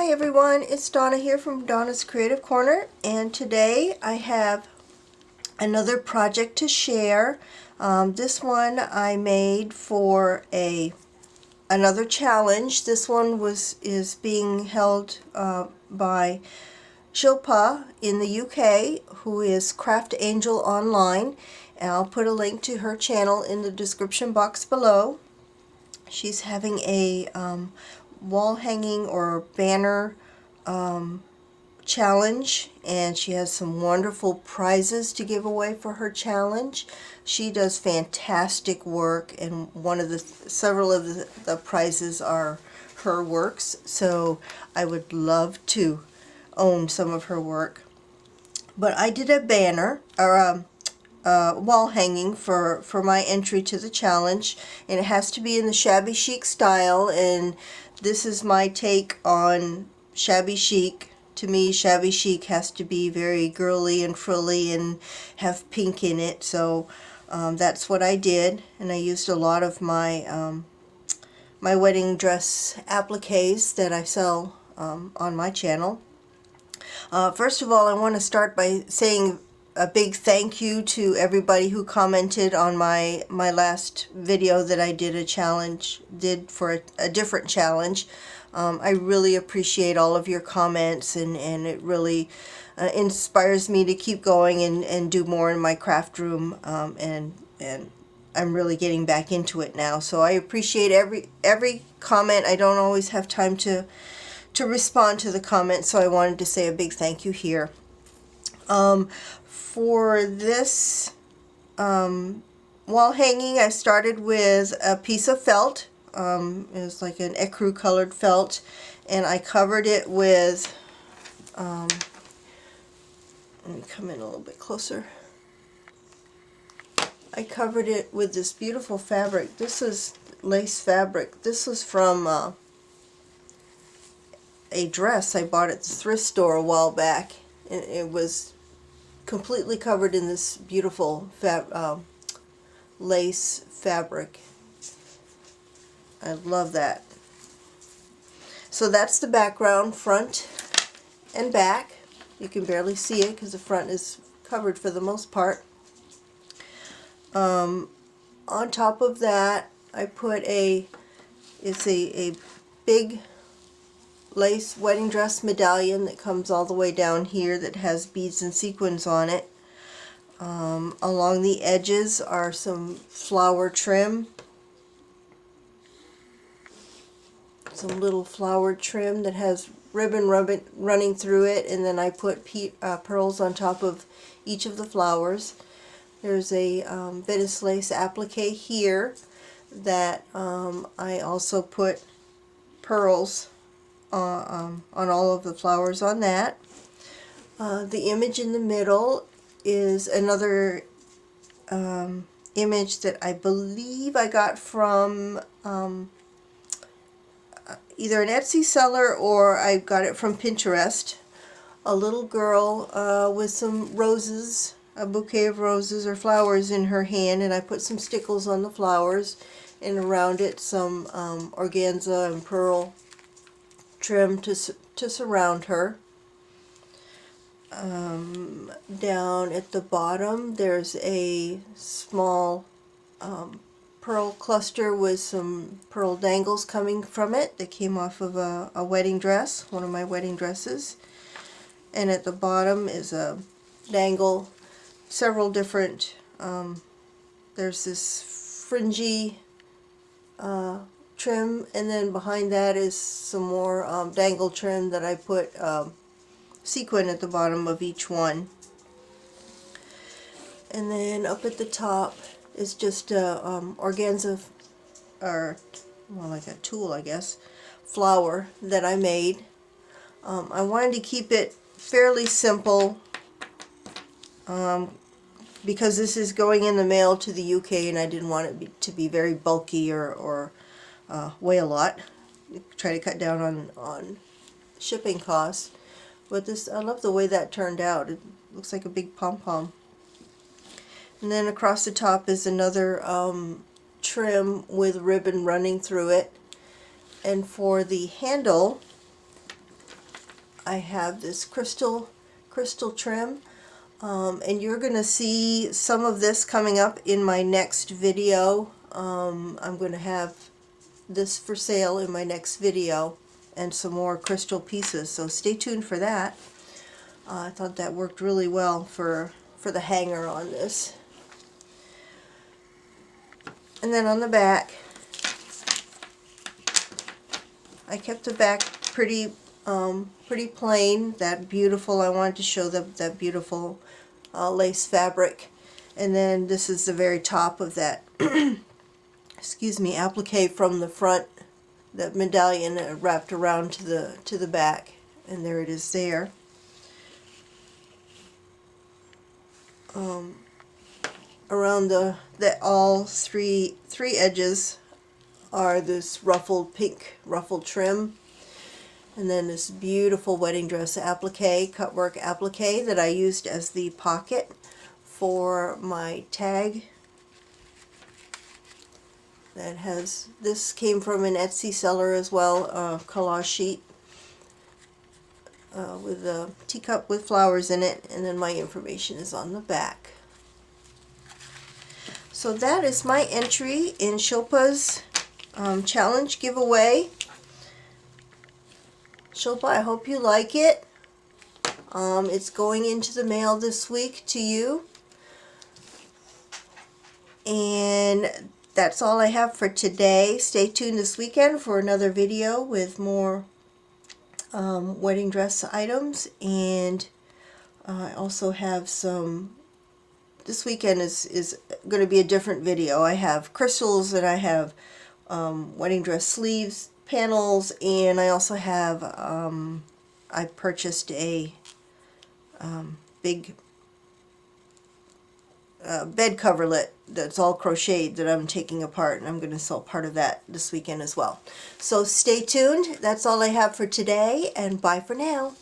Hi everyone, it's Donna here from Donna's Creative Corner, and today I have another project to share. This one I made for another challenge. This one is being held by Shilpa in the UK, who is Craftangelonline, and I'll put a link to her channel in the description box below. She's having a wall hanging or banner challenge, and she has some wonderful prizes to give away for her challenge. She does fantastic work, and several of the prizes are her works, so I would love to own some of her work. But I did a banner or wall hanging for my entry to the challenge, and it has to be in the Shabby Chic style, and this is my take on Shabby Chic. To me, Shabby Chic has to be very girly and frilly and have pink in it, so that's what I did, and I used a lot of my my wedding dress appliques that I sell on my channel. First of all, I want to start by saying a big thank you to everybody who commented on my last video that I did for a different challenge. I really appreciate all of your comments, and it really inspires me to keep going and do more in my craft room, and I'm really getting back into it now. So I appreciate every comment. I don't always have time to respond to the comments, so I wanted to say a big thank you here. For this wall hanging, I started with a piece of felt. It was like an ecru colored felt, and I covered it with, let me come in a little bit closer. I covered it with this beautiful fabric. This is lace fabric. This was from a dress I bought at the thrift store a while back, and it was completely covered in this beautiful lace fabric. I love that. So that's the background, front and back. You can barely see it because the front is covered for the most part. On top of that, I put it's a big lace wedding dress medallion that comes all the way down here that has beads and sequins on it. Along the edges are some flower trim, some little flower trim that has ribbon running through it, and then I put pearls on top of each of the flowers. There's a Venice lace applique here that I also put pearls on all of the flowers on that. The image in the middle is another image that I believe I got from either an Etsy seller or I got it from Pinterest. A little girl with some roses, a bouquet of roses or flowers in her hand, and I put some stickles on the flowers, and around it some organza and pearl trim to surround her. Down at the bottom there's a small pearl cluster with some pearl dangles coming from it that came off of a wedding dress, one of my wedding dresses. And at the bottom is a dangle, several different, there's this fringy trim, and then behind that is some more dangle trim that I put sequin at the bottom of each one. And then up at the top is just a organza, or well, like a tulle, I guess, flower that I made. I wanted to keep it fairly simple because this is going in the mail to the UK, and I didn't want it to be very bulky or weigh a lot. Try to cut down on shipping costs. But this, I love the way that turned out. It looks like a big pom-pom. And then across the top is another trim with ribbon running through it. And for the handle, I have this crystal trim, and you're going to see some of this coming up in my next video. I'm going to have this for sale in my next video, and some more crystal pieces, so stay tuned for that. I thought that worked really well for the hanger on this. And then on the back, I kept the back pretty plain. That beautiful, I wanted to show that beautiful lace fabric. And then this is the very top of that excuse me, applique from the front, that medallion wrapped around to the back, and there it is there. Around all three edges are this pink ruffled trim, and then this beautiful wedding dress applique, cutwork applique, that I used as the pocket for my tag. That has, this came from an Etsy seller as well, collage sheet with a teacup with flowers in it, and then my information is on the back. So that is my entry in Shilpa's challenge giveaway. Shilpa, I hope you like it. It's going into the mail this week to you. And that's all I have for today. Stay tuned this weekend for another video with more wedding dress items. And I also have some, this weekend is going to be a different video. I have crystals, and I have wedding dress sleeves, panels, and I also have, I purchased a big bed coverlet that's all crocheted that I'm taking apart, and I'm going to sell part of that this weekend as well. So stay tuned. That's all I have for today, and bye for now.